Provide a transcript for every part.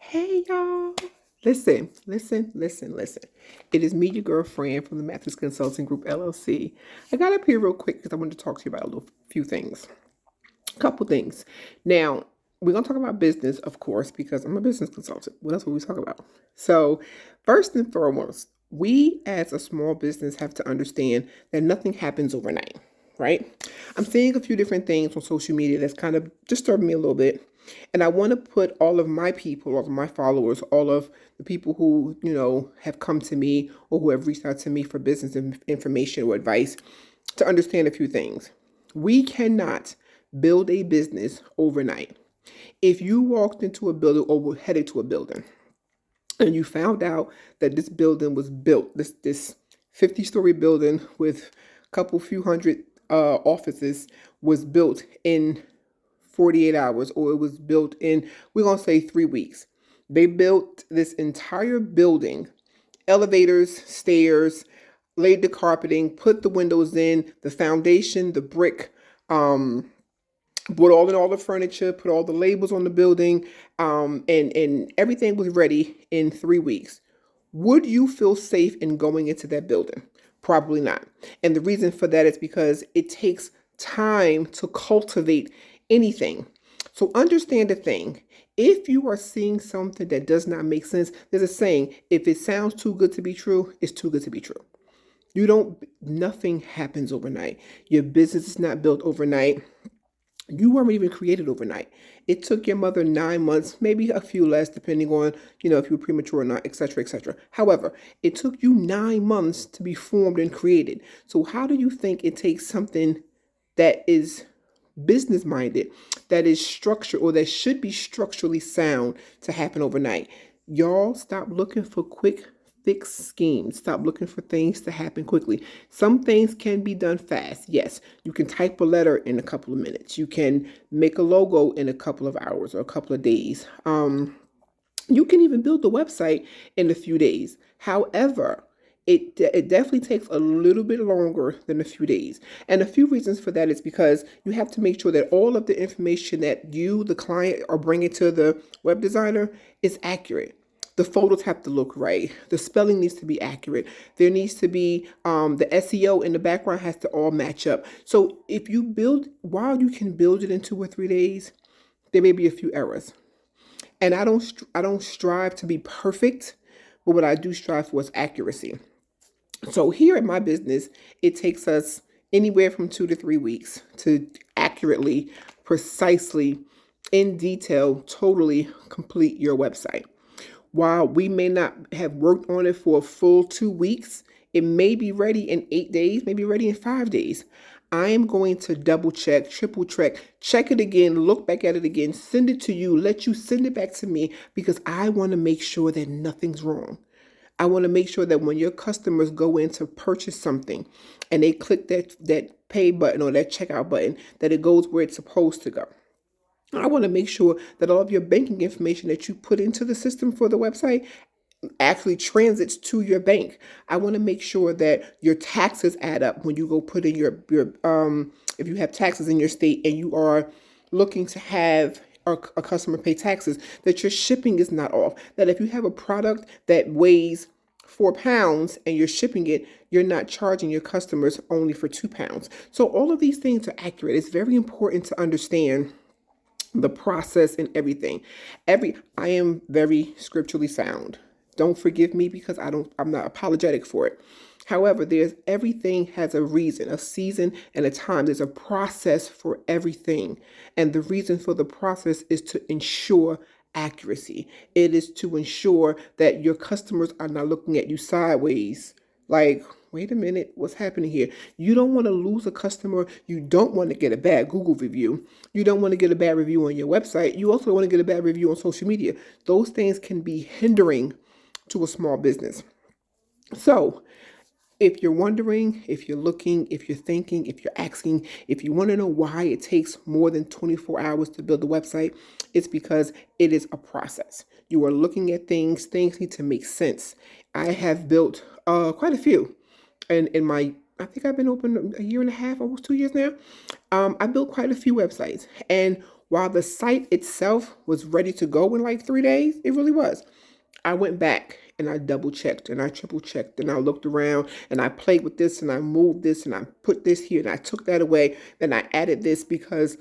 Hey y'all. Listen, listen, listen, listen. It is me, your girlfriend from the Matthews Consulting Group LLC. I got up here real quick because I wanted to talk to you about a little few things. A couple things. Now, we're gonna talk about business, of course, because I'm a business consultant. What else will we talk about? So, first and foremost, we as a small business have to understand that nothing happens overnight, right? I'm seeing a few different things on social media that's kind of disturbing me a little bit. And I want to put all of my people, all of my followers, all of the people who, have come to me or who have reached out to me for business information or advice to understand a few things. We cannot build a business overnight. If you walked into a building or were headed to a building and you found out that this building was built, this 50-story building with a couple few hundred offices was built in 48 hours, or it was built in, we're going to say 3 weeks. They built this entire building, elevators, stairs, laid the carpeting, put the windows in, the foundation, the brick, put all the furniture, put all the labels on the building, and everything was ready in 3 weeks. Would you feel safe in going into that building? Probably not. And the reason for that is because it takes time to cultivate anything. So understand the thing. If you are seeing something that does not make sense, there's a saying, if it sounds too good to be true, it's too good to be true. Nothing happens overnight. Your business is not built overnight. You weren't even created overnight. It took your mother 9 months, maybe a few less, depending on, if you were premature or not, etc., etc. However, it took you 9 months to be formed and created. So how do you think it takes something that is business minded, that is structured, or that should be structurally sound to happen overnight? Y'all stop looking for quick fix schemes. Stop looking for things to happen quickly. Some things can be done fast. Yes, you can type a letter in a couple of minutes. You can make a logo in a couple of hours or a couple of days. You can even build the website in a few days. However, it definitely takes a little bit longer than a few days. And a few reasons for that is because you have to make sure that all of the information that you, the client, are bringing to the web designer is accurate. The photos have to look right. The spelling needs to be accurate. There needs to be the SEO in the background has to all match up. So if you build, while you can build it in 2 or 3 days, there may be a few errors. And I don't strive to be perfect, but what I do strive for is accuracy. So here at my business, it takes us anywhere from 2 to 3 weeks to accurately, precisely, in detail, totally complete your website. While we may not have worked on it for a full 2 weeks, it may be ready in 8 days, maybe ready in 5 days. I am going to double check, triple check it again, look back at it again, send it to you, let you send it back to me because I want to make sure that nothing's wrong. I want to make sure that when your customers go in to purchase something and they click that pay button or that checkout button, that it goes where it's supposed to go. I want to make sure that all of your banking information that you put into the system for the website actually transits to your bank. I want to make sure that your taxes add up when you go put in your if you have taxes in your state and you are looking to have a customer pay taxes, that your shipping is not off. That if you have a product that weighs 4 pounds and you're shipping it, you're not charging your customers only for 2 pounds. So all of these things are accurate. It's very important to understand the process and everything. I am very scripturally sound. Don't forgive me because I'm not apologetic for it. However, everything has a reason, a season, and a time. There's a process for everything. And the reason for the process is to ensure accuracy. It is to ensure that your customers are not looking at you sideways like, wait a minute, what's happening here? You don't want to lose a customer. You don't want to get a bad Google review. You don't want to get a bad review on your website. You also don't want to get a bad review on social media. Those things can be hindering to a small business. So, if you're wondering, if you're looking, if you're thinking, if you're asking, if you want to know why it takes more than 24 hours to build a website, it's because it is a process. You are looking at things need to make sense. I have built quite a few. And I think I've been open a year and a half, almost 2 years now. I built quite a few websites. And While the site itself was ready to go in like 3 days, it really was. I went back and I double checked and I triple checked and I looked around and I played with this and I moved this and I put this here and I took that away. Then I added this because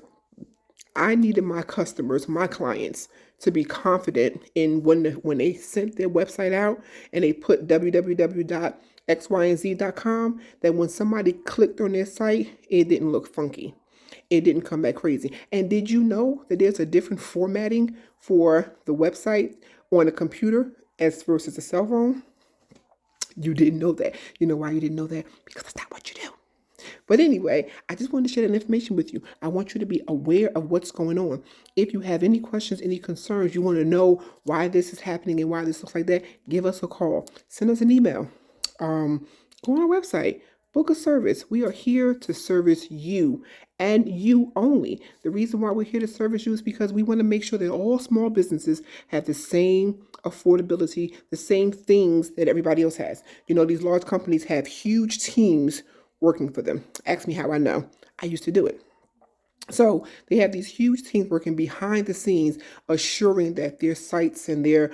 I needed my customers, my clients, to be confident in when they sent their website out and they put www.xyandz.com, that when somebody clicked on their site, it didn't look funky. It didn't come back crazy. And did you know that there's a different formatting for the website on a computer as versus a cell phone? You didn't know that. You know why you didn't know that? Because that's not what you do. But anyway, I just wanted to share that information with you. I want you to be aware of what's going on. If you have any questions, any concerns, you want to know why this is happening and why this looks like that, give us a call. Send us an email. Go on our website. Book a service. We are here to service you and you only. The reason why we're here to service you is because we want to make sure that all small businesses have the same affordability, the same things that everybody else has. You know, these large companies have huge teams working for them. Ask me how I know. I used to do it. So they have these huge teams working behind the scenes, assuring that their sites and their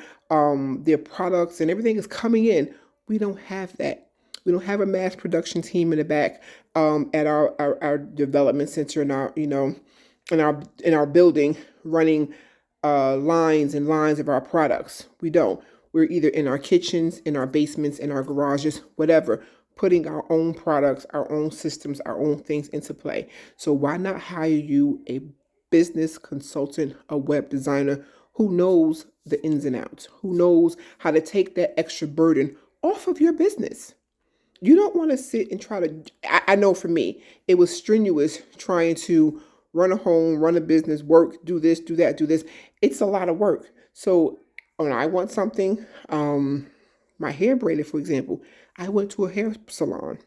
products and everything is coming in. We don't have that. We don't have a mass production team in the back at our development center in our in our building running lines and lines of our products. We don't. We're either in our kitchens, in our basements, in our garages, whatever, putting our own products, our own systems, our own things into play. So why not hire you a business consultant, a web designer who knows the ins and outs, who knows how to take that extra burden off of your business? You don't want to sit and try to, I know for me, it was strenuous trying to run a home, run a business, work, do this, do that, do this. It's a lot of work. So when I want something, my hair braided, for example, I went to a hair salon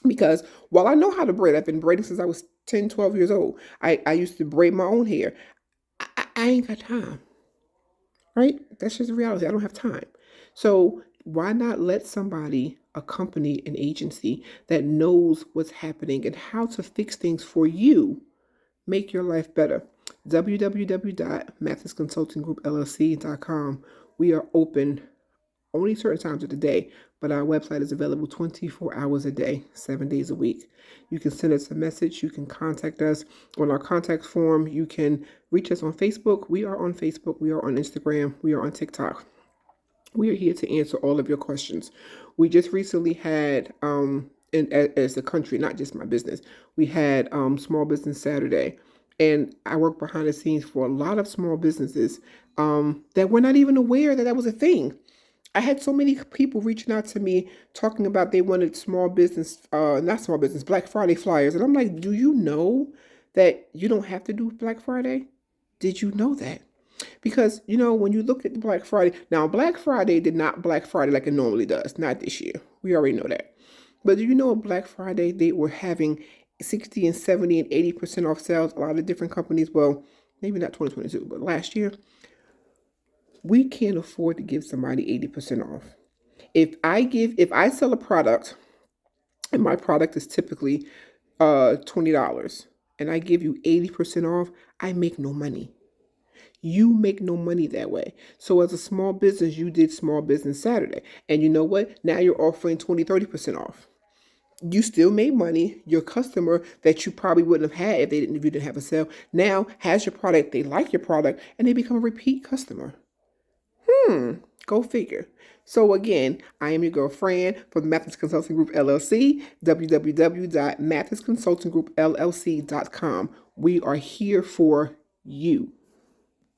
because while I know how to braid, I've been braiding since I was 10, 12 years old. I used to braid my own hair. I ain't got time, right? That's just the reality. I don't have time. So why not let somebody, a company, an agency that knows what's happening and how to fix things for you, make your life better? www.mathisconsultinggroup.llc.com. We are open only certain times of the day, but our website is available 24 hours a day, 7 days a week. You can send us a message. You can contact us on our contact form. You can reach us on Facebook. We are on Facebook. We are on Instagram. We are on TikTok. We are here to answer all of your questions. We just recently had, as a country, not just my business, we had Small Business Saturday. And I work behind the scenes for a lot of small businesses that were not even aware that that was a thing. I had so many people reaching out to me talking about they wanted small business, not small business, Black Friday flyers. And I'm like, do you know that you don't have to do Black Friday? Did you know that? Because, you know, when you look at the Black Friday, now Black Friday did not Black Friday like it normally does, not this year. We already know that. But do you know Black Friday, they were having 60 and 70 and 80% off sales, a lot of different companies. Well, maybe not 2022, but last year. We can't afford to give somebody 80% off. If I sell a product and my product is typically $20 and I give you 80% off, I make no money. You make no money that way. So as a small business, you did Small Business Saturday. And you know what? Now you're offering 20, 30% off. You still made money. Your customer that you probably wouldn't have had if you didn't have a sale now has your product, they like your product, and they become a repeat customer. Go figure. So again, I am your girlfriend from the Mathis Consulting Group LLC, www.mathisconsultinggroup.llc.com. We are here for you.